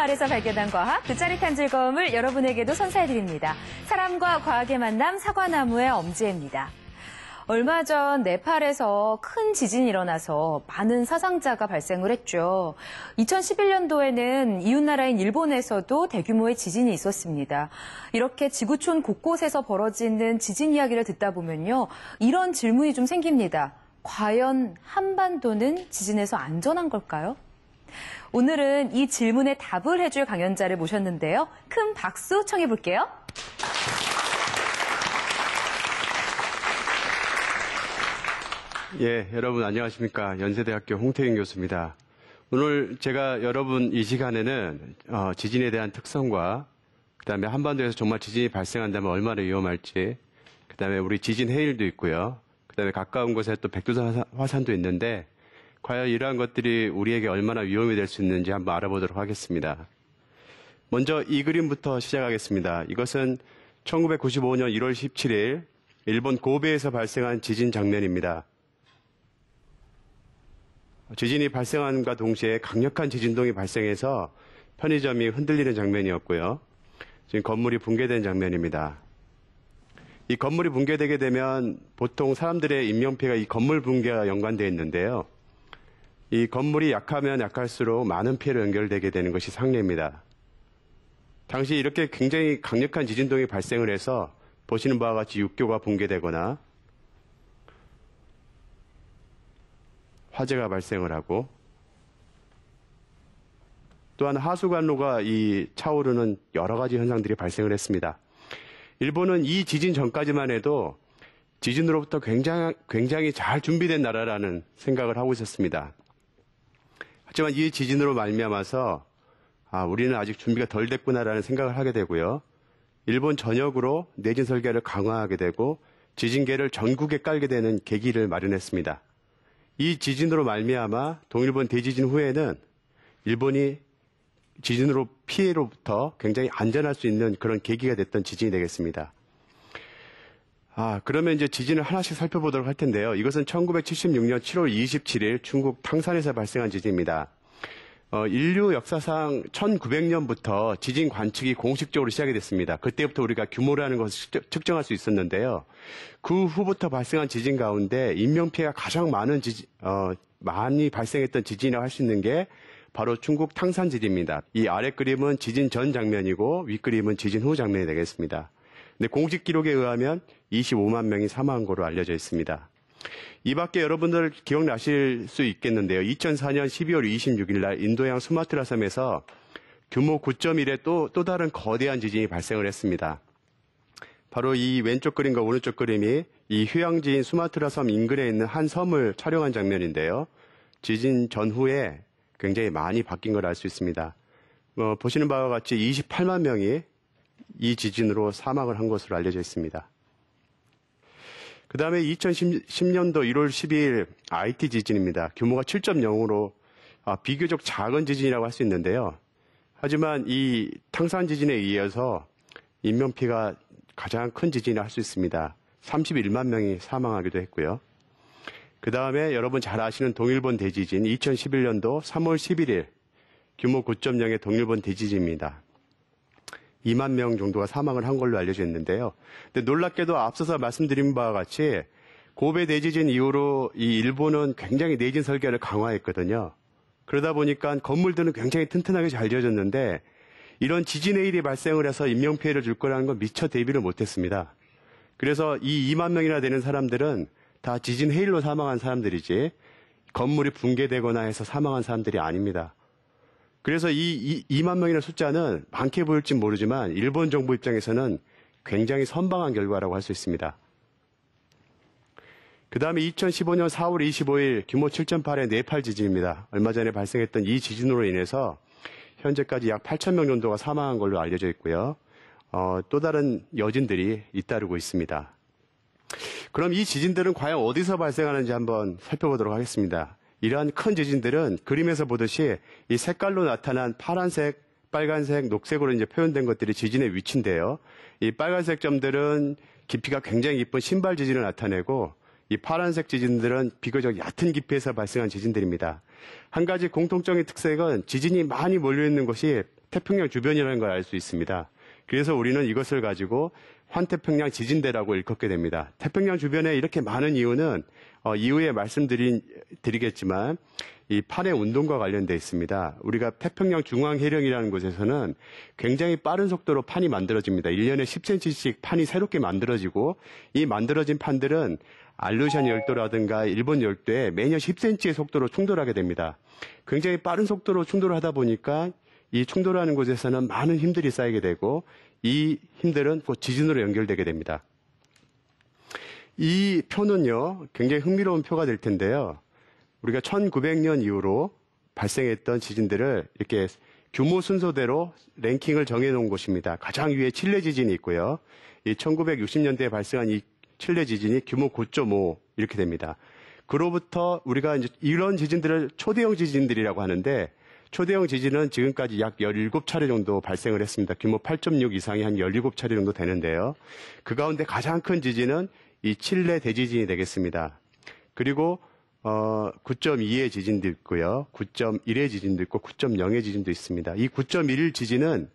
아래서 발견한 과학, 그 짜릿한 즐거움을 여러분에게도 선사해드립니다. 사람과 과학의 만남, 사과나무의 엄지혜입니다. 얼마 전 네팔에서 큰 지진이 일어나서 많은 사상자가 발생을 했죠. 2011년도에는 이웃나라인 일본에서도 대규모의 지진이 있었습니다. 이렇게 지구촌 곳곳에서 벌어지는 지진 이야기를 듣다 보면요, 이런 질문이 좀 생깁니다. 과연 한반도는 지진에서 안전한 걸까요? 오늘은 이 질문에 답을 해줄 강연자를 모셨는데요. 큰 박수 청해볼게요. 예, 여러분 안녕하십니까. 연세대학교 홍태경 교수입니다. 오늘 제가 여러분 이 시간에는 지진에 대한 특성과 그다음에 한반도에서 정말 지진이 발생한다면 얼마나 위험할지, 그다음에 우리 지진 해일도 있고요. 그다음에 가까운 곳에 또 백두산 화산도 있는데 과연 이러한 것들이 우리에게 얼마나 위험이 될 수 있는지 한번 알아보도록 하겠습니다. 먼저 이 그림부터 시작하겠습니다. 이것은 1995년 1월 17일 일본 고베에서 발생한 지진 장면입니다. 지진이 발생함과 동시에 강력한 지진동이 발생해서 편의점이 흔들리는 장면이었고요. 지금 건물이 붕괴된 장면입니다. 이 건물이 붕괴되게 되면 보통 사람들의 인명피해가 이 건물 붕괴와 연관되어 있는데요. 이 건물이 약하면 약할수록 많은 피해로 연결되게 되는 것이 상례입니다. 당시 이렇게 굉장히 강력한 지진동이 발생을 해서 보시는 바와 같이 육교가 붕괴되거나 화재가 발생을 하고, 또한 하수관로가 이 차오르는 여러 가지 현상들이 발생을 했습니다. 일본은 이 지진 전까지만 해도 지진으로부터 굉장히 잘 준비된 나라라는 생각을 하고 있었습니다. 하지만 이 지진으로 말미암아서 우리는 아직 준비가 덜 됐구나라는 생각을 하게 되고요. 일본 전역으로 내진 설계를 강화하게 되고 지진계를 전국에 깔게 되는 계기를 마련했습니다. 이 지진으로 말미암아 동일본 대지진 후에는 일본이 지진으로 피해로부터 굉장히 안전할 수 있는 그런 계기가 됐던 지진이 되겠습니다. 그러면 이제 지진을 하나씩 살펴보도록 할 텐데요. 이것은 1976년 7월 27일 중국 탕산에서 발생한 지진입니다. 인류 역사상 1900년부터 지진 관측이 공식적으로 시작이 됐습니다. 그때부터 우리가 규모라는 것을 측정할 수 있었는데요. 그 후부터 발생한 지진 가운데 인명피해가 가장 많이 발생했던 지진이라고 할 수 있는 게 바로 중국 탕산 지진입니다. 이 아래 그림은 지진 전 장면이고 윗 그림은 지진 후 장면이 되겠습니다. 근데 공식 기록에 의하면 25만 명이 사망한 것으로 알려져 있습니다. 이 밖에 여러분들 기억나실 수 있겠는데요. 2004년 12월 26일 날 인도양 수마트라 섬에서 규모 9.1의 또 다른 거대한 지진이 발생을 했습니다. 바로 이 왼쪽 그림과 오른쪽 그림이 이 휴양지인 수마트라 섬 인근에 있는 한 섬을 촬영한 장면인데요. 지진 전후에 굉장히 많이 바뀐 걸 알 수 있습니다. 보시는 바와 같이 28만 명이 이 지진으로 사망을 한 것으로 알려져 있습니다. 그 다음에 2010년도 1월 12일 IT 지진입니다. 규모가 7.0으로 비교적 작은 지진이라고 할 수 있는데요. 하지만 이 탕산 지진에 의해서 인명피해가 가장 큰 지진이라 할 수 있습니다. 31만 명이 사망하기도 했고요. 그 다음에 여러분 잘 아시는 동일본 대지진 2011년도 3월 11일 규모 9.0의 동일본 대지진입니다. 2만 명 정도가 사망을 한 걸로 알려져 있는데요. 근데 놀랍게도 앞서서 말씀드린 바와 같이 고베 대지진 이후로 이 일본은 굉장히 내진 설계를 강화했거든요. 그러다 보니까 건물들은 굉장히 튼튼하게 잘 지어졌는데 이런 지진의 일이 발생을 해서 인명피해를 줄 거라는 건 미처 대비를 못했습니다. 그래서 이 2만 명이나 되는 사람들은 다 지진 해일로 사망한 사람들이지 건물이 붕괴되거나 해서 사망한 사람들이 아닙니다. 그래서 이 2만 명이라는 숫자는 많게 보일지 모르지만 일본 정부 입장에서는 굉장히 선방한 결과라고 할 수 있습니다. 그 다음에 2015년 4월 25일 규모 7.8의 네팔 지진입니다. 얼마 전에 발생했던 이 지진으로 인해서 현재까지 약 8천 명 정도가 사망한 걸로 알려져 있고요. 또 다른 여진들이 잇따르고 있습니다. 그럼 이 지진들은 과연 어디서 발생하는지 한번 살펴보도록 하겠습니다. 이러한 큰 지진들은 그림에서 보듯이 이 색깔로 나타난 파란색, 빨간색, 녹색으로 이제 표현된 것들이 지진의 위치인데요. 이 빨간색 점들은 깊이가 굉장히 깊은 신발 지진을 나타내고 이 파란색 지진들은 비교적 얕은 깊이에서 발생한 지진들입니다. 한 가지 공통적인 특색은 지진이 많이 몰려있는 곳이 태평양 주변이라는 걸 알 수 있습니다. 그래서 우리는 이것을 가지고 환태평양 지진대라고 일컫게 됩니다. 태평양 주변에 이렇게 많은 이유는 이후에 말씀드리겠지만 이 판의 운동과 관련되어 있습니다. 우리가 태평양 중앙해령이라는 곳에서는 굉장히 빠른 속도로 판이 만들어집니다. 1년에 10cm씩 판이 새롭게 만들어지고 이 만들어진 판들은 알루션 열도라든가 일본 열도에 매년 10cm의 속도로 충돌하게 됩니다. 굉장히 빠른 속도로 충돌하다 보니까 이 충돌하는 곳에서는 많은 힘들이 쌓이게 되고 이 힘들은 곧 지진으로 연결되게 됩니다. 이 표는요, 굉장히 흥미로운 표가 될 텐데요. 우리가 1900년 이후로 발생했던 지진들을 이렇게 규모 순서대로 랭킹을 정해놓은 곳입니다. 가장 위에 칠레 지진이 있고요. 이 1960년대에 발생한 이 칠레 지진이 규모 9.5 이렇게 됩니다. 그로부터 우리가 이제 이런 지진들을 초대형 지진들이라고 하는데 초대형 지진은 지금까지 약 17차례 정도 발생을 했습니다. 규모 8.6 이상이 한 17차례 정도 되는데요. 그 가운데 가장 큰 지진은 이 칠레 대지진이 되겠습니다. 그리고 9.2의 지진도 있고요. 9.1의 지진도 있고 9.0의 지진도 있습니다. 이 9.1 지진은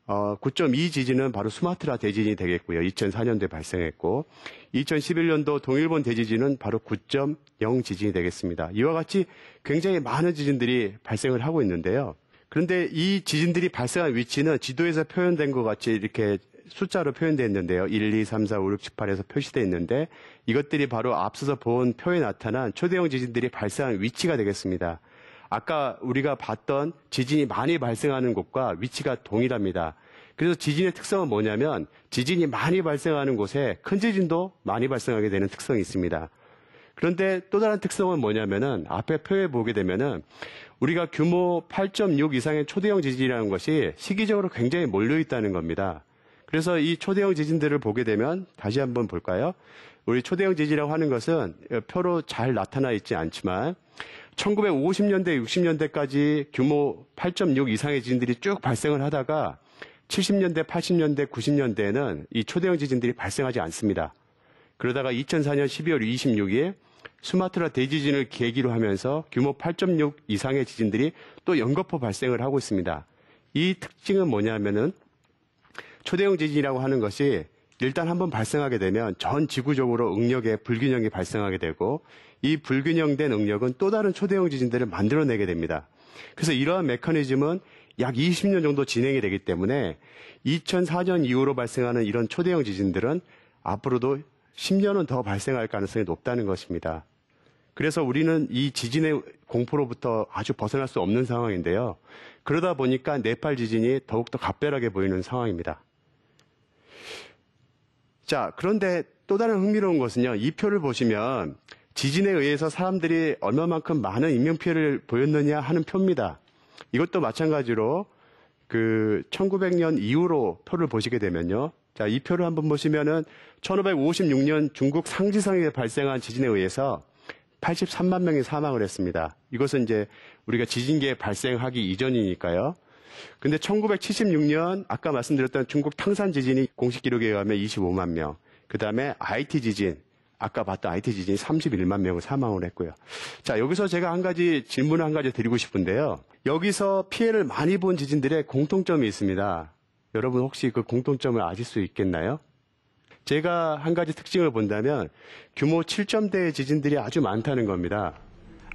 9.2 지진은 바로 수마트라 대지진이 되겠고요. 2004년도에 발생했고 2011년도 동일본 대지진은 바로 9.0 지진이 되겠습니다. 이와 같이 굉장히 많은 지진들이 발생을 하고 있는데요. 그런데 이 지진들이 발생한 위치는 지도에서 표현된 것 같이 이렇게 숫자로 표현되어 있는데요. 1, 2, 3, 4, 5, 6, 7, 8에서 표시되어 있는데 이것들이 바로 앞서서 본 표에 나타난 초대형 지진들이 발생한 위치가 되겠습니다. 아까 우리가 봤던 지진이 많이 발생하는 곳과 위치가 동일합니다. 그래서 지진의 특성은 뭐냐면 지진이 많이 발생하는 곳에 큰 지진도 많이 발생하게 되는 특성이 있습니다. 그런데 또 다른 특성은 뭐냐면은 앞에 표에 보게 되면은 우리가 규모 8.6 이상의 초대형 지진이라는 것이 시기적으로 굉장히 몰려 있다는 겁니다. 그래서 이 초대형 지진들을 보게 되면 다시 한번 볼까요? 우리 초대형 지진이라고 하는 것은 표로 잘 나타나 있지 않지만 1950년대, 60년대까지 규모 8.6 이상의 지진들이 쭉 발생을 하다가 70년대, 80년대, 90년대에는 이 초대형 지진들이 발생하지 않습니다. 그러다가 2004년 12월 26일 수마트라 대지진을 계기로 하면서 규모 8.6 이상의 지진들이 또 연거푸 발생을 하고 있습니다. 이 특징은 뭐냐면은 초대형 지진이라고 하는 것이 일단 한번 발생하게 되면 전 지구적으로 응력의 불균형이 발생하게 되고 이 불균형된 응력은 또 다른 초대형 지진들을 만들어내게 됩니다. 그래서 이러한 메커니즘은 약 20년 정도 진행이 되기 때문에 2004년 이후로 발생하는 이런 초대형 지진들은 앞으로도 10년은 더 발생할 가능성이 높다는 것입니다. 그래서 우리는 이 지진의 공포로부터 아주 벗어날 수 없는 상황인데요. 그러다 보니까 네팔 지진이 더욱더 각별하게 보이는 상황입니다. 자, 그런데 또 다른 흥미로운 것은요. 이 표를 보시면 지진에 의해서 사람들이 얼마만큼 많은 인명피해를 보였느냐 하는 표입니다. 이것도 마찬가지로 1900년 이후로 표를 보시게 되면요. 자, 이 표를 한번 보시면은 1556년 중국 상지성에 발생한 지진에 의해서 83만 명이 사망을 했습니다. 이것은 이제 우리가 지진계 발생하기 이전이니까요. 근데 1976년 아까 말씀드렸던 중국 탕산 지진이 공식 기록에 의하면 25만 명. 그다음에 IT 지진, 아까 봤던 IT 지진이 31만 명을 사망을 했고요. 자, 여기서 제가 질문을 한 가지 드리고 싶은데요. 여기서 피해를 많이 본 지진들의 공통점이 있습니다. 여러분 혹시 그 공통점을 아실 수 있겠나요? 제가 한 가지 특징을 본다면 규모 7점대의 지진들이 아주 많다는 겁니다.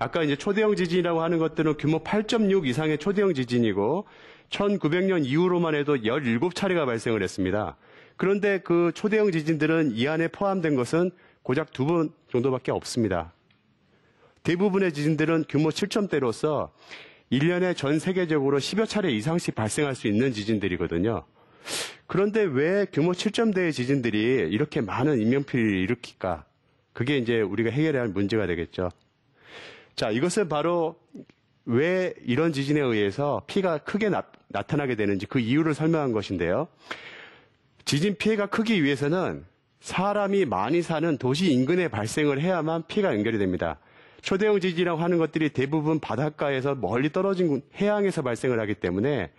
아까 이제 초대형 지진이라고 하는 것들은 규모 8.6 이상의 초대형 지진이고 1900년 이후로만 해도 17차례가 발생을 했습니다. 그런데 그 초대형 지진들은 이 안에 포함된 것은 고작 2번 정도밖에 없습니다. 대부분의 지진들은 규모 7점대로서 1년에 전 세계적으로 10여 차례 이상씩 발생할 수 있는 지진들이거든요. 그런데 왜 규모 7점대의 지진들이 이렇게 많은 인명피해를 일으킬까? 그게 이제 우리가 해결해야 할 문제가 되겠죠. 자, 이것은 바로 왜 이런 지진에 의해서 피해가 크게 나타나게 되는지 그 이유를 설명한 것인데요. 지진 피해가 크기 위해서는 사람이 많이 사는 도시 인근에 발생을 해야만 피해가 연결이 됩니다. 초대형 지진이라고 하는 것들이 대부분 바닷가에서 멀리 떨어진 해양에서 발생을 하기 때문에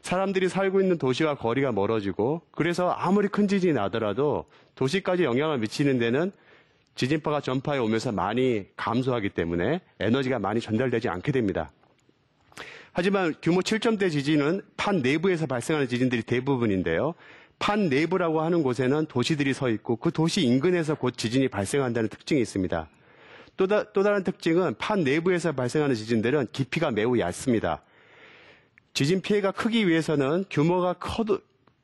사람들이 살고 있는 도시와 거리가 멀어지고 그래서 아무리 큰 지진이 나더라도 도시까지 영향을 미치는 데는 지진파가 전파해 오면서 많이 감소하기 때문에 에너지가 많이 전달되지 않게 됩니다. 하지만 규모 7점대 지진은 판 내부에서 발생하는 지진들이 대부분인데요. 판 내부라고 하는 곳에는 도시들이 서 있고 그 도시 인근에서 곧 지진이 발생한다는 특징이 있습니다. 또 다른 특징은 판 내부에서 발생하는 지진들은 깊이가 매우 얕습니다. 지진 피해가 크기 위해서는 규모가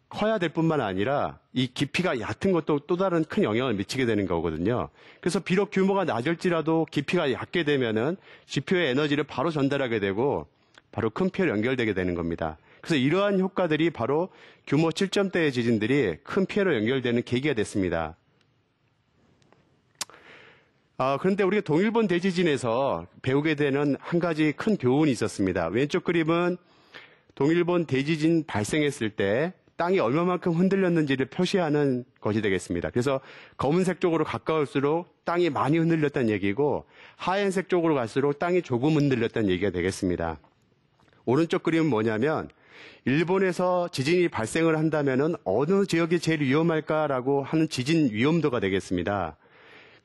커야 될 뿐만 아니라 이 깊이가 얕은 것도 또 다른 큰 영향을 미치게 되는 거거든요. 그래서 비록 규모가 낮을지라도 깊이가 얕게 되면은 지표의 에너지를 바로 전달하게 되고 바로 큰 피해로 연결되게 되는 겁니다. 그래서 이러한 효과들이 바로 규모 7점대의 지진들이 큰 피해로 연결되는 계기가 됐습니다. 그런데 우리가 동일본 대지진에서 배우게 되는 한 가지 큰 교훈이 있었습니다. 왼쪽 그림은 동일본 대지진 발생했을 때 땅이 얼마만큼 흔들렸는지를 표시하는 것이 되겠습니다. 그래서 검은색 쪽으로 가까울수록 땅이 많이 흔들렸다는 얘기고 하얀색 쪽으로 갈수록 땅이 조금 흔들렸다는 얘기가 되겠습니다. 오른쪽 그림은 뭐냐면 일본에서 지진이 발생을 한다면은 어느 지역이 제일 위험할까라고 하는 지진 위험도가 되겠습니다.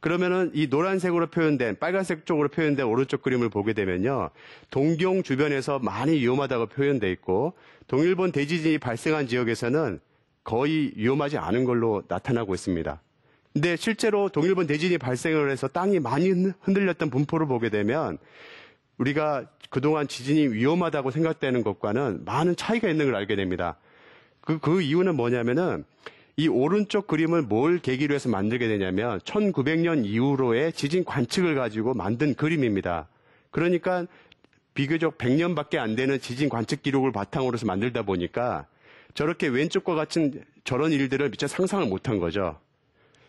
그러면은 이 노란색으로 표현된 빨간색 쪽으로 표현된 오른쪽 그림을 보게 되면요. 동경 주변에서 많이 위험하다고 표현되어 있고 동일본 대지진이 발생한 지역에서는 거의 위험하지 않은 걸로 나타나고 있습니다. 근데 실제로 동일본 대지진이 발생을 해서 땅이 많이 흔들렸던 분포를 보게 되면 우리가 그동안 지진이 위험하다고 생각되는 것과는 많은 차이가 있는 걸 알게 됩니다. 그 이유는 뭐냐면은 이 오른쪽 그림을 뭘 계기로 해서 만들게 되냐면 1900년 이후로의 지진 관측을 가지고 만든 그림입니다. 그러니까 비교적 100년밖에 안 되는 지진 관측 기록을 바탕으로 해서 만들다 보니까 저렇게 왼쪽과 같은 저런 일들을 미처 상상을 못한 거죠.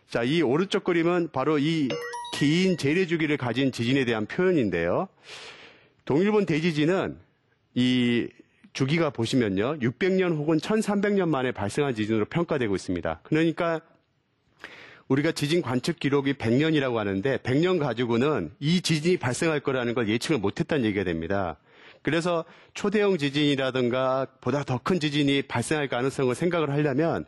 자, 이 오른쪽 그림은 바로 이 긴 재래 주기를 가진 지진에 대한 표현인데요. 동일본 대지진은 이 주기가 보시면요. 600년 혹은 1300년 만에 발생한 지진으로 평가되고 있습니다. 그러니까 우리가 지진 관측 기록이 100년이라고 하는데 100년 가지고는 이 지진이 발생할 거라는 걸 예측을 못했다는 얘기가 됩니다. 그래서 초대형 지진이라든가 보다 더 큰 지진이 발생할 가능성을 생각을 하려면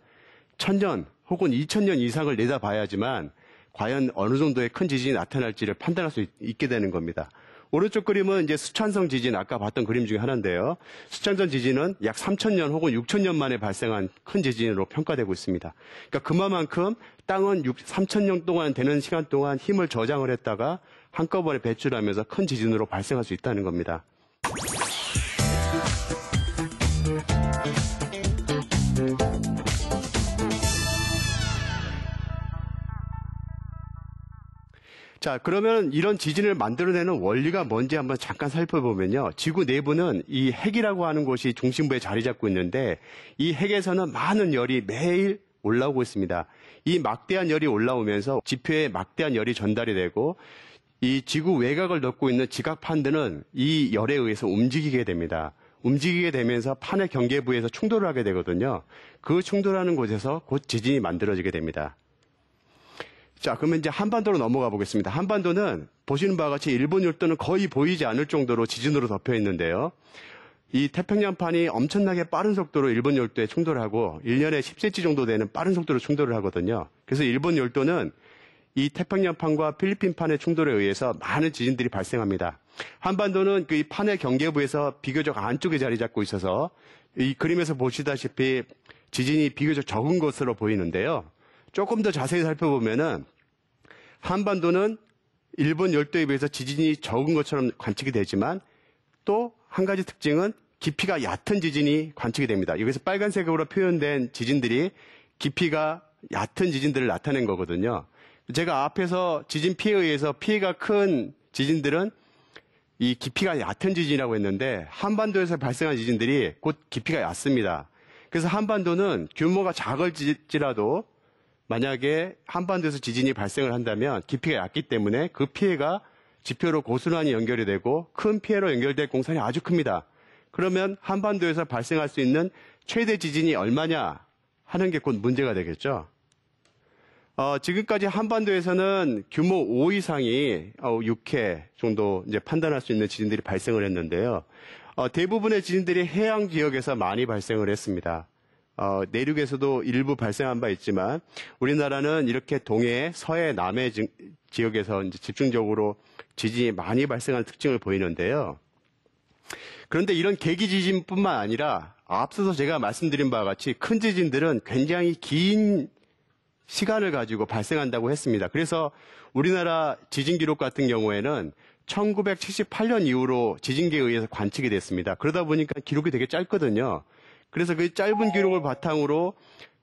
1000년 혹은 2000년 이상을 내다봐야지만 과연 어느 정도의 큰 지진이 나타날지를 판단할 수 있게 되는 겁니다. 오른쪽 그림은 이제 수찬성 지진, 아까 봤던 그림 중에 하나인데요. 수찬성 지진은 약 3000년 혹은 6000년 만에 발생한 큰 지진으로 평가되고 있습니다. 그러니까 그만큼 땅은 3000년 동안 되는 시간 동안 힘을 저장을 했다가 한꺼번에 배출하면서 큰 지진으로 발생할 수 있다는 겁니다. 자, 그러면 이런 지진을 만들어내는 원리가 뭔지 한번 잠깐 살펴보면요. 지구 내부는 이 핵이라고 하는 곳이 중심부에 자리 잡고 있는데 이 핵에서는 많은 열이 매일 올라오고 있습니다. 이 막대한 열이 올라오면서 지표에 막대한 열이 전달이 되고 이 지구 외곽을 덮고 있는 지각판들은 이 열에 의해서 움직이게 됩니다. 움직이게 되면서 판의 경계부에서 충돌을 하게 되거든요. 그 충돌하는 곳에서 곧 지진이 만들어지게 됩니다. 자, 그러면 이제 한반도로 넘어가 보겠습니다. 한반도는 보시는 바와 같이 일본 열도는 거의 보이지 않을 정도로 지진으로 덮여 있는데요. 이 태평양판이 엄청나게 빠른 속도로 일본 열도에 충돌하고 1년에 10cm 정도 되는 빠른 속도로 충돌을 하거든요. 그래서 일본 열도는 이 태평양판과 필리핀판의 충돌에 의해서 많은 지진들이 발생합니다. 한반도는 그 판의 경계부에서 비교적 안쪽에 자리 잡고 있어서 이 그림에서 보시다시피 지진이 비교적 적은 것으로 보이는데요. 조금 더 자세히 살펴보면은 한반도는 일본 열도에 비해서 지진이 적은 것처럼 관측이 되지만 또 한 가지 특징은 깊이가 얕은 지진이 관측이 됩니다. 여기서 빨간색으로 표현된 지진들이 깊이가 얕은 지진들을 나타낸 거거든요. 제가 앞에서 지진 피해에 의해서 피해가 큰 지진들은 이 깊이가 얕은 지진이라고 했는데 한반도에서 발생한 지진들이 곧 깊이가 얕습니다. 그래서 한반도는 규모가 작을지라도 만약에 한반도에서 지진이 발생을 한다면 깊이가 얕기 때문에 그 피해가 지표로 고스란히 연결이 되고 큰 피해로 연결될 공산이 아주 큽니다. 그러면 한반도에서 발생할 수 있는 최대 지진이 얼마냐 하는 게 곧 문제가 되겠죠. 지금까지 한반도에서는 규모 5 이상이 6회 정도 이제 판단할 수 있는 지진들이 발생을 했는데요. 대부분의 지진들이 해양 지역에서 많이 발생을 했습니다. 내륙에서도 일부 발생한 바 있지만 우리나라는 이렇게 동해, 서해, 남해 지역에서 이제 집중적으로 지진이 많이 발생하는 특징을 보이는데요. 그런데 이런 계기 지진뿐만 아니라 앞서서 제가 말씀드린 바와 같이 큰 지진들은 굉장히 긴 시간을 가지고 발생한다고 했습니다. 그래서 우리나라 지진 기록 같은 경우에는 1978년 이후로 지진계에 의해서 관측이 됐습니다. 그러다 보니까 기록이 되게 짧거든요. 그래서 그 짧은 기록을 바탕으로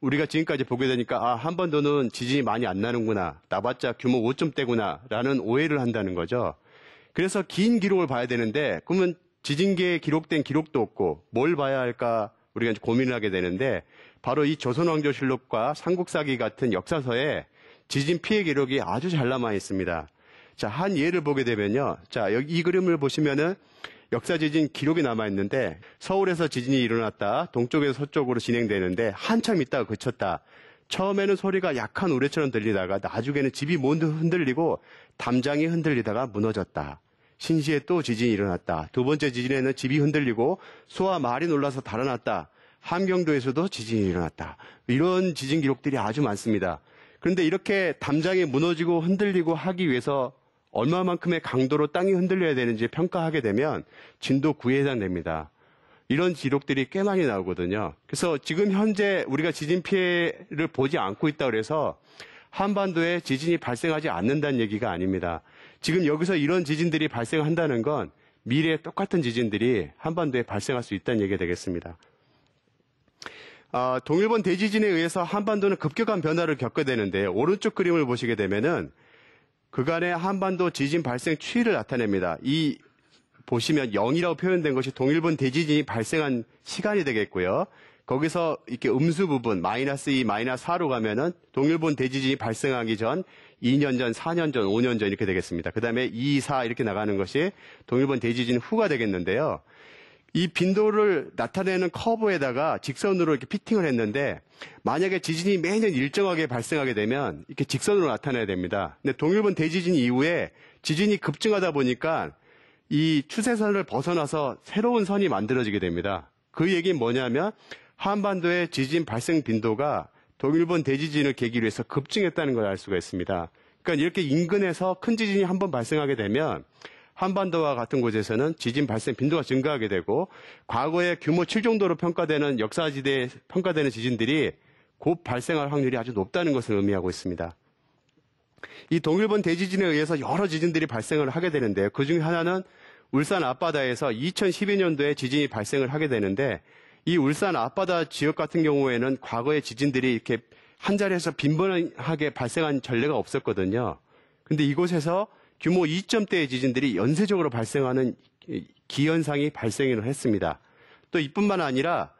우리가 지금까지 보게 되니까 한반도는 지진이 많이 안 나는구나. 나봤자 규모 5점대구나 라는 오해를 한다는 거죠. 그래서 긴 기록을 봐야 되는데 그러면 지진계에 기록된 기록도 없고 뭘 봐야 할까 우리가 이제 고민을 하게 되는데 바로 이 조선왕조실록과 삼국사기 같은 역사서에 지진 피해 기록이 아주 잘 남아 있습니다. 자, 한 예를 보게 되면요. 자, 여기 이 그림을 보시면은 역사 지진 기록이 남아 있는데 서울에서 지진이 일어났다. 동쪽에서 서쪽으로 진행되는데 한참 있다가 그쳤다. 처음에는 소리가 약한 우레처럼 들리다가 나중에는 집이 모두 흔들리고 담장이 흔들리다가 무너졌다. 신시에 또 지진이 일어났다. 두 번째 지진에는 집이 흔들리고 소와 말이 놀라서 달아났다. 함경도에서도 지진이 일어났다. 이런 지진 기록들이 아주 많습니다. 그런데 이렇게 담장이 무너지고 흔들리고 하기 위해서 얼마만큼의 강도로 땅이 흔들려야 되는지 평가하게 되면 진도 9에 해당됩니다. 이런 기록들이 꽤 많이 나오거든요. 그래서 지금 현재 우리가 지진 피해를 보지 않고 있다고 해서 한반도에 지진이 발생하지 않는다는 얘기가 아닙니다. 지금 여기서 이런 지진들이 발생한다는 건 미래에 똑같은 지진들이 한반도에 발생할 수 있다는 얘기가 되겠습니다. 동일본 대지진에 의해서 한반도는 급격한 변화를 겪게 되는데 오른쪽 그림을 보시게 되면은 그간의 한반도 지진 발생 추이를 나타냅니다. 이 보시면 0이라고 표현된 것이 동일본 대지진이 발생한 시간이 되겠고요. 거기서 이렇게 음수 부분 -2, -4로 가면은 동일본 대지진이 발생하기 전 2년 전, 4년 전, 5년 전 이렇게 되겠습니다. 그 다음에 2, 4 이렇게 나가는 것이 동일본 대지진 후가 되겠는데요. 이 빈도를 나타내는 커브에다가 직선으로 이렇게 피팅을 했는데 만약에 지진이 매년 일정하게 발생하게 되면 이렇게 직선으로 나타나야 됩니다. 근데 동일본 대지진 이후에 지진이 급증하다 보니까 이 추세선을 벗어나서 새로운 선이 만들어지게 됩니다. 그 얘기는 뭐냐면 한반도의 지진 발생 빈도가 동일본 대지진을 계기로 해서 급증했다는 걸 알 수가 있습니다. 그러니까 이렇게 인근에서 큰 지진이 한번 발생하게 되면 한반도와 같은 곳에서는 지진 발생 빈도가 증가하게 되고 과거에 규모 7 정도로 평가되는 역사지대에 평가되는 지진들이 곧 발생할 확률이 아주 높다는 것을 의미하고 있습니다. 이 동일본 대지진에 의해서 여러 지진들이 발생을 하게 되는데 그중에 하나는 울산 앞바다에서 2012년도에 지진이 발생을 하게 되는데 이 울산 앞바다 지역 같은 경우에는 과거의 지진들이 이렇게 한 자리에서 빈번하게 발생한 전례가 없었거든요. 근데 이곳에서 규모 2점대의 지진들이 연쇄적으로 발생하는 기현상이 발생을 했습니다. 또 이뿐만 아니라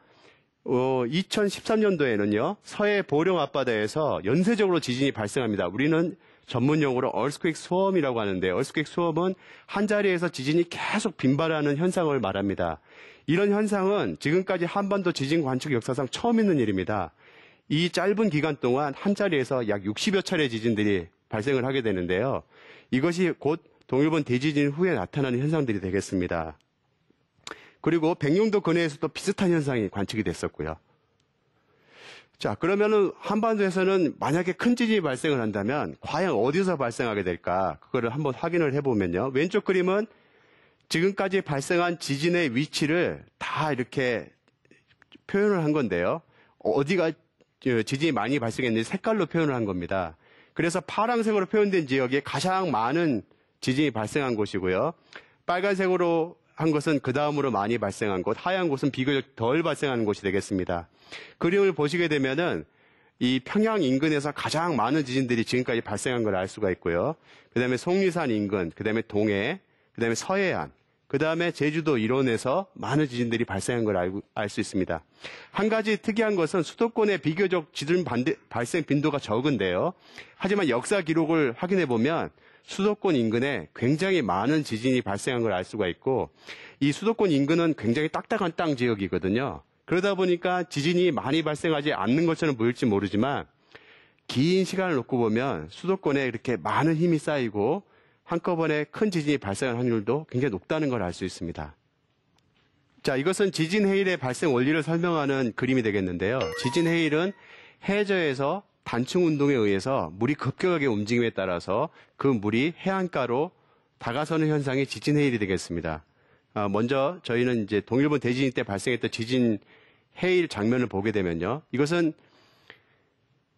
2013년도에는요. 서해 보령 앞바다에서 연쇄적으로 지진이 발생합니다. 우리는 전문 용어로 earthquake swarm이라고 하는데 earthquake swarm은 한 자리에서 지진이 계속 빈발하는 현상을 말합니다. 이런 현상은 지금까지 한반도 지진 관측 역사상 처음 있는 일입니다. 이 짧은 기간 동안 한 자리에서 약 60여 차례 지진들이 발생을 하게 되는데요. 이것이 곧 동일본 대지진 후에 나타나는 현상들이 되겠습니다. 그리고 백령도 근해에서도 비슷한 현상이 관측이 됐었고요. 자, 그러면은 한반도에서는 만약에 큰 지진이 발생을 한다면 과연 어디서 발생하게 될까? 그거를 한번 확인을 해보면요. 왼쪽 그림은 지금까지 발생한 지진의 위치를 다 이렇게 표현을 한 건데요. 어디가 지진이 많이 발생했는지 색깔로 표현을 한 겁니다. 그래서 파란색으로 표현된 지역에 가장 많은 지진이 발생한 곳이고요. 빨간색으로 한 것은 그 다음으로 많이 발생한 곳, 하얀 곳은 비교적 덜 발생하는 곳이 되겠습니다. 그림을 보시게 되면은 이 평양 인근에서 가장 많은 지진들이 지금까지 발생한 걸 알 수가 있고요. 그 다음에 속리산 인근, 그 다음에 동해, 그 다음에 서해안, 그 다음에 제주도 일원에서 많은 지진들이 발생한 걸 알 수 있습니다. 한 가지 특이한 것은 수도권의 비교적 지진 발생 빈도가 적은데요. 하지만 역사 기록을 확인해 보면 수도권 인근에 굉장히 많은 지진이 발생한 걸 알 수가 있고 이 수도권 인근은 굉장히 딱딱한 땅 지역이거든요. 그러다 보니까 지진이 많이 발생하지 않는 것처럼 보일지 모르지만 긴 시간을 놓고 보면 수도권에 이렇게 많은 힘이 쌓이고 한꺼번에 큰 지진이 발생할 확률도 굉장히 높다는 걸 알 수 있습니다. 자, 이것은 지진 해일의 발생 원리를 설명하는 그림이 되겠는데요. 지진 해일은 해저에서 단층 운동에 의해서 물이 급격하게 움직임에 따라서 그 물이 해안가로 다가서는 현상이 지진 해일이 되겠습니다. 먼저 저희는 이제 동일본 대지진 때 발생했던 지진 해일 장면을 보게 되면요. 이것은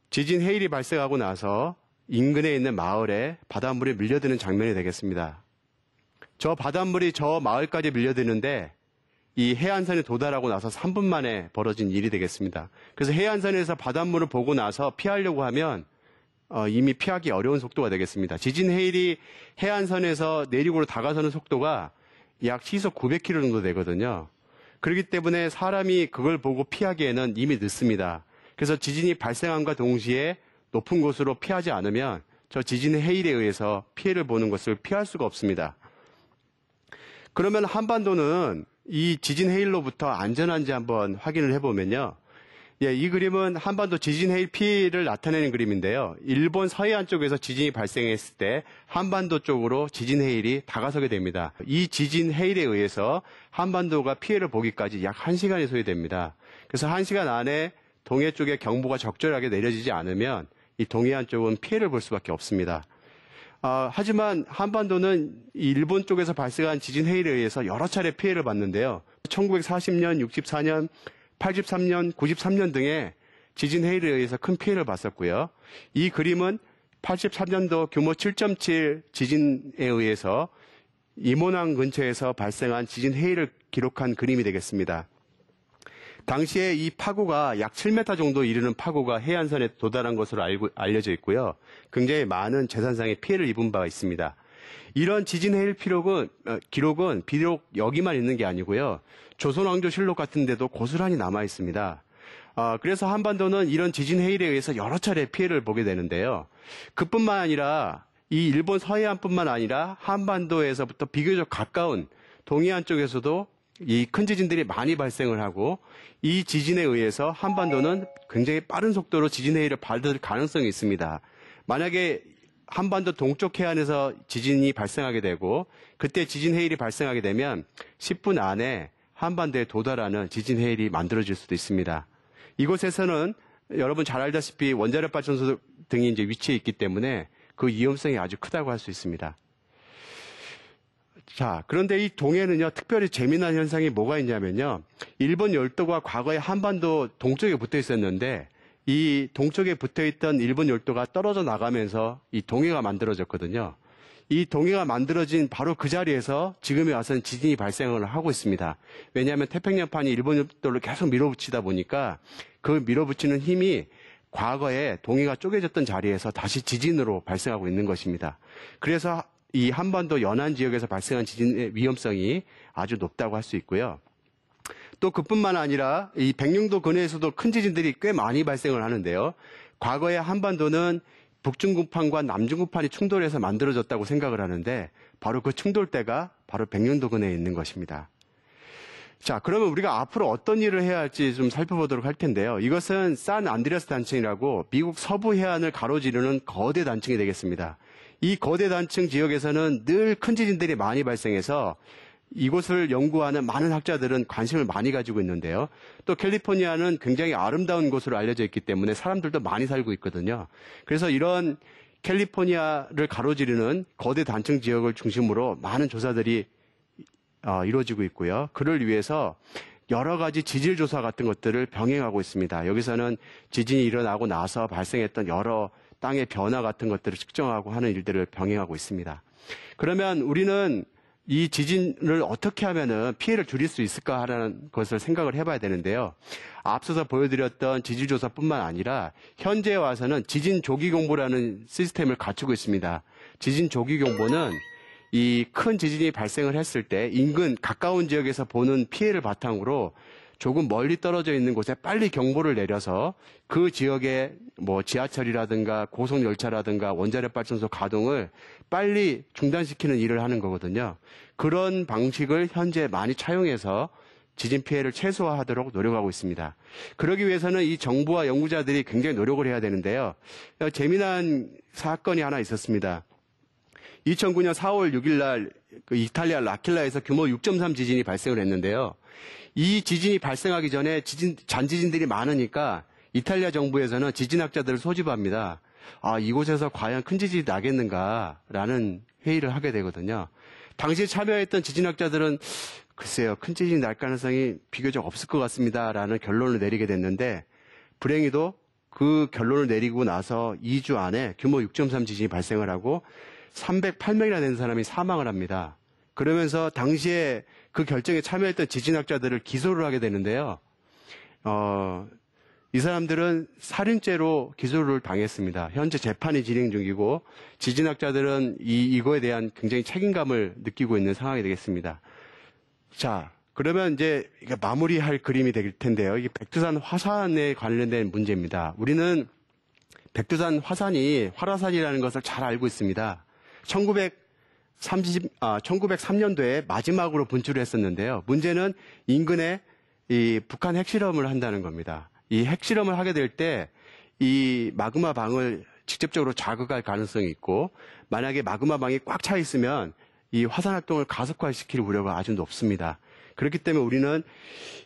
지진 해일이 발생하고 나서 인근에 있는 마을에 바닷물이 밀려드는 장면이 되겠습니다. 저 바닷물이 저 마을까지 밀려드는데 이 해안선에 도달하고 나서 3분 만에 벌어진 일이 되겠습니다. 그래서 해안선에서 바닷물을 보고 나서 피하려고 하면 이미 피하기 어려운 속도가 되겠습니다. 지진 해일이 해안선에서 내륙으로 다가서는 속도가 약 시속 900km 정도 되거든요. 그렇기 때문에 사람이 그걸 보고 피하기에는 이미 늦습니다. 그래서 지진이 발생함과 동시에 높은 곳으로 피하지 않으면 저 지진 해일에 의해서 피해를 보는 것을 피할 수가 없습니다. 그러면 한반도는 이 지진 해일로부터 안전한지 한번 확인을 해보면요. 이 그림은 한반도 지진 해일 피해를 나타내는 그림인데요. 일본 서해안 쪽에서 지진이 발생했을 때 한반도 쪽으로 지진 해일이 다가서게 됩니다. 이 지진 해일에 의해서 한반도가 피해를 보기까지 약 1시간이 소요됩니다. 그래서 1시간 안에 동해 쪽에 경보가 적절하게 내려지지 않으면 이 동해안 쪽은 피해를 볼 수밖에 없습니다. 하지만 한반도는 이 일본 쪽에서 발생한 지진 해일에 의해서 여러 차례 피해를 봤는데요. 1940년, 64년, 83년, 93년 등의 지진 해일에 의해서 큰 피해를 봤었고요. 이 그림은 83년도 규모 7.7 지진에 의해서 이모낭 근처에서 발생한 지진 해일을 기록한 그림이 되겠습니다. 당시에 이 파고가 약 7m 정도 이르는 파고가 해안선에 도달한 것으로 알려져 있고요. 굉장히 많은 재산상의 피해를 입은 바가 있습니다. 이런 지진 해일 기록은 비록 여기만 있는 게 아니고요. 조선왕조실록 같은 데도 고스란히 남아 있습니다. 그래서 한반도는 이런 지진 해일에 의해서 여러 차례 피해를 보게 되는데요. 그뿐만 아니라 이 일본 서해안뿐만 아니라 한반도에서부터 비교적 가까운 동해안 쪽에서도 이 큰 지진들이 많이 발생을 하고 이 지진에 의해서 한반도는 굉장히 빠른 속도로 지진 해일을 받을 가능성이 있습니다. 만약에 한반도 동쪽 해안에서 지진이 발생하게 되고 그때 지진 해일이 발생하게 되면 10분 안에 한반도에 도달하는 지진 해일이 만들어질 수도 있습니다. 이곳에서는 여러분 잘 알다시피 원자력 발전소 등이 이제 위치해 있기 때문에 그 위험성이 아주 크다고 할 수 있습니다. 자, 그런데 이 동해는요, 특별히 재미난 현상이 뭐가 있냐면요. 일본 열도가 과거에 한반도 동쪽에 붙어 있었는데 이 동쪽에 붙어 있던 일본 열도가 떨어져 나가면서 이 동해가 만들어졌거든요. 이 동해가 만들어진 바로 그 자리에서 지금에 와서는 지진이 발생을 하고 있습니다. 왜냐하면 태평양판이 일본 열도를 계속 밀어붙이다 보니까 그 밀어붙이는 힘이 과거에 동해가 쪼개졌던 자리에서 다시 지진으로 발생하고 있는 것입니다. 그래서 이 한반도 연안 지역에서 발생한 지진의 위험성이 아주 높다고 할 수 있고요. 또 그뿐만 아니라 이 백령도 근해에서도 큰 지진들이 꽤 많이 발생을 하는데요. 과거에 한반도는 북중국판과 남중국판이 충돌해서 만들어졌다고 생각을 하는데 바로 그 충돌대가 바로 백령도 근해에 있는 것입니다. 자, 그러면 우리가 앞으로 어떤 일을 해야 할지 좀 살펴보도록 할 텐데요. 이것은 산 안드레아스 단층이라고 미국 서부 해안을 가로지르는 거대 단층이 되겠습니다. 이 거대 단층 지역에서는 늘 큰 지진들이 많이 발생해서 이곳을 연구하는 많은 학자들은 관심을 많이 가지고 있는데요. 또 캘리포니아는 굉장히 아름다운 곳으로 알려져 있기 때문에 사람들도 많이 살고 있거든요. 그래서 이런 캘리포니아를 가로지르는 거대 단층 지역을 중심으로 많은 조사들이 이루어지고 있고요. 그를 위해서 여러 가지 지질 조사 같은 것들을 병행하고 있습니다. 여기서는 지진이 일어나고 나서 발생했던 여러 땅의 변화 같은 것들을 측정하고 하는 일들을 병행하고 있습니다. 그러면 우리는 이 지진을 어떻게 하면은 피해를 줄일 수 있을까 하는 것을 생각을 해봐야 되는데요. 앞서서 보여드렸던 지질조사뿐만 아니라 현재 와서는 지진 조기경보라는 시스템을 갖추고 있습니다. 지진 조기경보는 이 큰 지진이 발생을 했을 때 인근 가까운 지역에서 보는 피해를 바탕으로 조금 멀리 떨어져 있는 곳에 빨리 경보를 내려서 그 지역에 뭐 지하철이라든가 고속열차라든가 원자력 발전소 가동을 빨리 중단시키는 일을 하는 거거든요. 그런 방식을 현재 많이 차용해서 지진 피해를 최소화하도록 노력하고 있습니다. 그러기 위해서는 이 정부와 연구자들이 굉장히 노력을 해야 되는데요. 재미난 사건이 하나 있었습니다. 2009년 4월 6일 날 그 이탈리아 라킬라에서 규모 6.3 지진이 발생을 했는데요. 이 지진이 발생하기 전에 잔지진들이 많으니까 이탈리아 정부에서는 지진학자들을 소집합니다. 이곳에서 과연 큰 지진이 나겠는가라는 회의를 하게 되거든요. 당시에 참여했던 지진학자들은 글쎄요, 큰 지진이 날 가능성이 비교적 없을 것 같습니다라는 결론을 내리게 됐는데 불행히도 그 결론을 내리고 나서 2주 안에 규모 6.3 지진이 발생을 하고 308명이나 되는 사람이 사망을 합니다. 그러면서 당시에 그 결정에 참여했던 지진학자들을 기소를 하게 되는데요. 이 사람들은 살인죄로 기소를 당했습니다. 현재 재판이 진행 중이고 지진학자들은 이거에 대한 굉장히 책임감을 느끼고 있는 상황이 되겠습니다. 자, 그러면 이제 마무리할 그림이 될 텐데요. 이게 백두산 화산에 관련된 문제입니다. 우리는 백두산 화산이 활화산이라는 것을 잘 알고 있습니다. 1903년도에 마지막으로 분출을 했었는데요. 문제는 인근에 이 북한 핵실험을 한다는 겁니다. 이 핵실험을 하게 될 때 이 마그마 방을 직접적으로 자극할 가능성이 있고 만약에 마그마 방이 꽉 차 있으면 이 화산 활동을 가속화시킬 우려가 아주 높습니다. 그렇기 때문에 우리는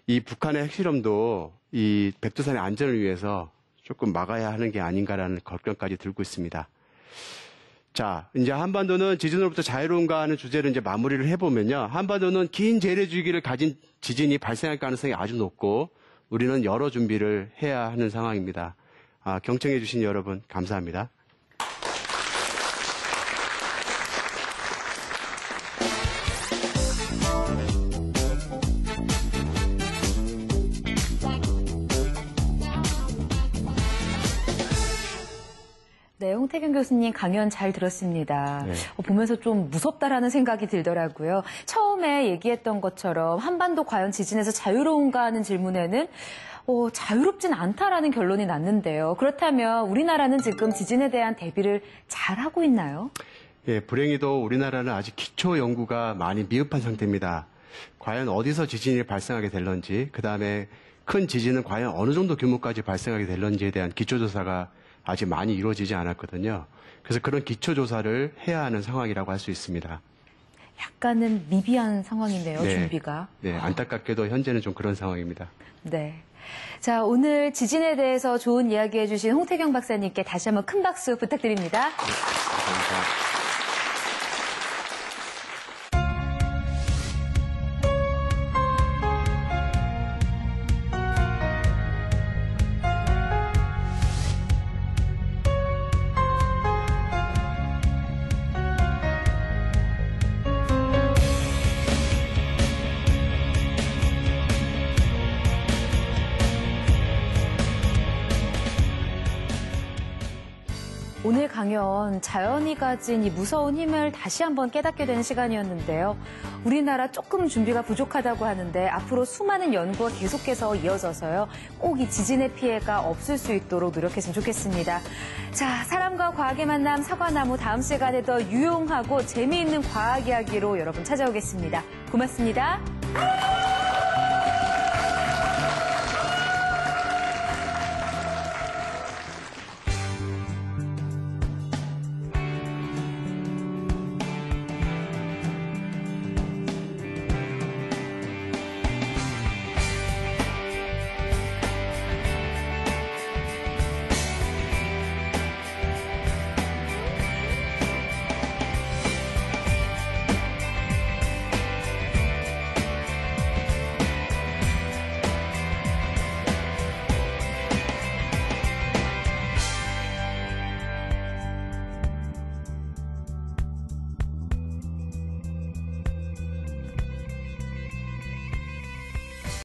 이 북한의 핵실험도 이 백두산의 안전을 위해서 조금 막아야 하는 게 아닌가라는 걱정까지 들고 있습니다. 자, 이제 한반도는 지진으로부터 자유로운가 하는 주제를 이제 마무리를 해보면요. 한반도는 긴 재래 주기를 가진 지진이 발생할 가능성이 아주 높고 우리는 여러 준비를 해야 하는 상황입니다. 경청해 주신 여러분 감사합니다. 네, 홍태경 교수님 강연 잘 들었습니다. 네. 보면서 좀 무섭다라는 생각이 들더라고요. 처음에 얘기했던 것처럼 한반도 과연 지진에서 자유로운가 하는 질문에는 자유롭진 않다라는 결론이 났는데요. 그렇다면 우리나라는 지금 지진에 대한 대비를 잘하고 있나요? 예, 불행히도 우리나라는 아직 기초 연구가 많이 미흡한 상태입니다. 과연 어디서 지진이 발생하게 될런지, 그 다음에 큰 지진은 과연 어느 정도 규모까지 발생하게 될런지에 대한 기초조사가 아직 많이 이루어지지 않았거든요. 그래서 그런 기초조사를 해야 하는 상황이라고 할 수 있습니다. 약간은 미비한 상황인데요, 네. 준비가. 네, 안타깝게도 현재는 좀 그런 상황입니다. 네. 자, 오늘 지진에 대해서 좋은 이야기 해주신 홍태경 박사님께 다시 한번 큰 박수 부탁드립니다. 네, 감사합니다. 오늘 강연, 자연이 가진 이 무서운 힘을 다시 한번 깨닫게 되는 시간이었는데요. 우리나라 조금 준비가 부족하다고 하는데 앞으로 수많은 연구가 계속해서 이어져서요. 꼭 이 지진의 피해가 없을 수 있도록 노력했으면 좋겠습니다. 자, 사람과 과학의 만남 사과나무 다음 시간에 더 유용하고 재미있는 과학 이야기로 여러분 찾아오겠습니다. 고맙습니다.